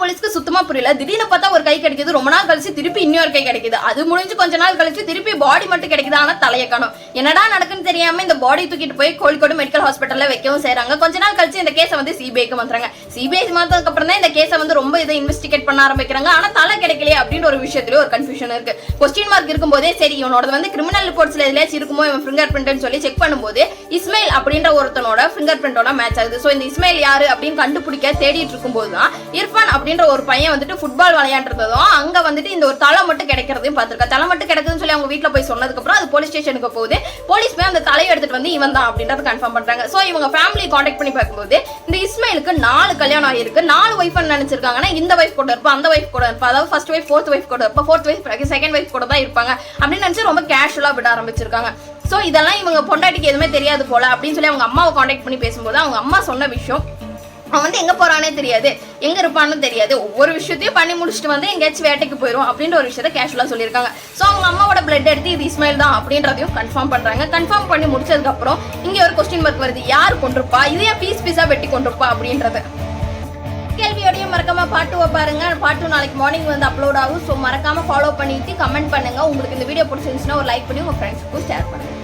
போலீஸ்க்கு சுத்தமா புரியல. திடீர்னு பார்த்தா ஒரு கை கிடைக்குது, ரொம்ப நாள் கழிச்சு திருப்பி இன்னொரு கை கிடைக்குது, அது முடிஞ்சு கொஞ்ச நாள் கழிச்சு திருப்பி பாடி மட்டும் கிடைக்குது, ஆனா தலையை காணோம். என்னடா நடக்குன்னு தெரியாம இந்த பாடி தூக்கிட்டு போய் கோழிக்கோடு மெடிக்கல் ஹாஸ்பிட்டல்ல வைக்கவும் செய்றாங்க. கொஞ்ச நாள் கழிச்சு இந்த கேஸை வந்து சிபிஐக்கு வந்துறாங்க. சிபிஐ மாத்ததுக்கு அப்புறம் தான் இந்த கேஸை வந்து ரொம்ப இதை இன்வெஸ்டிகேட் பண்ண ஆரம்பிக்கிறாங்க. ஆனா தலை கிடைக்கலையே அப்படின்ற ஒரு விஷயத்துல ஒரு கன்ஃபியூஷன் இருக்கு. கொஸ்டின் மார்க் இருக்கும்போதே சரி இவனோட வந்து கிரிமினல் ரிப்போர்ட்ஸ்ல எதுலயாச்சும் இருக்குமோ இவன் ஃபிங்கர் பிரிண்ட்னு சொல்லி செக் பண்ணும்போது இஸ்மாயில் அப்படின்ற ஒருத்தனோட ஃபிங்கர் பிரிண்டோட மேட்ச் ஆகுது. சோ இந்த இஸ்மாயில் யாரு அப்படின்னு கண்டுபிடிக்க தேடிட்டு இருக்கும்போது தான் இர்ஃபான் அப்படின்ற ஒரு பையன் வந்துட்டு ஃபுட்பால் விளையாடுறதும் அங்க வந்துட்டு இந்த ஒரு தலை மட்டும் கிடைக்கிறதையும் பார்த்திருக்கா. தலை மட்டும் கிடைக்குதுன்னு சொல்லி அவங்க வீட்டுல போய் சொன்னதுக்கு அப்புறம் அது போலீஸ் ஸ்டேஷனுக்கு போகுது. போலீஸ் போய் அந்த தலையை எடுத்துட்டு வந்து இவன் தான் அப்படின்றத கன்ஃபார்ம் பண்றாங்க. சோ இவங்க ஃபேமிலியை கான்டாக்ட் பண்ணி பார்க்கும்போது இந்த இஸ்மாயிலுக்கு 4 கல்யாணம் ஆயிருக்கு. 4 வைஃப் நினைச்சிருக்காங்கன்னா இந்த வைஃப் கூட இருப்பா, அந்த வைஃப் கூட இருப்பா, அதாவது ஃபர்ஸ்ட் வைஃப் ஃபோர்த் வைஃப் கூட இருப்பா, ஃபோர்த் வைஃப் செகண்ட் வைஃப் கூட தான் இருப்பாங்க அப்படின்னு நினைச்சு ரொம்ப கேஷுவலா விட ஆரம்பிச்சிருக்காங்க. சோ இதெல்லாம் இவங்க பொண்டாட்டிக்கு எதுவுமே தெரியாது போல அப்படின்னு சொல்லி அவங்க அம்மாவை கான்டாக்ட் பண்ணி பேசும்போது அவங்க அம்மா சொன்ன விஷயம் அவன் வந்து எங்க போறானே தெரியாது, எங்க இருப்பான்னு தெரியாது, ஒவ்வொரு விஷயத்தையும் பண்ணி முடிச்சுட்டு வந்து எங்கேயாச்சும் வேட்டைக்கு போயிடும் அப்படின்ற ஒரு விஷயத்த கேஷுவலா சொல்லியிருக்காங்க. ஸோ அவங்க அம்மாவோட பிளட் எடுத்து இது இஸ்மாயில் தான் அப்படின்றதையும் கன்ஃபார்ம் பண்றாங்க. கன்ஃபார்ம் பண்ணி முடிச்சதுக்கு அப்புறம் இங்க ஒரு கொஸ்டின் மார்க் வருது, யார் கொண்டிருப்பா, இதையா பீஸ் பீஸா வெட்டி கொண்டிருப்பா அப்படின்றது. கேள்வியோடையும் மறக்காம பாட்டுவை பாருங்க. பாட்டு நாளைக்கு மார்னிங் வந்து அப்லோட் ஆகும். ஸோ மறக்காம ஃபாலோ பண்ணிட்டு கமெண்ட் பண்ணுங்க. உங்களுக்கு இந்த வீடியோ பிடிச்சிருந்துச்சுன்னா ஒரு லைக் பண்ணி உங்க ஃப்ரெண்ட்ஸுக்கும் ஷேர் பண்ணுங்க.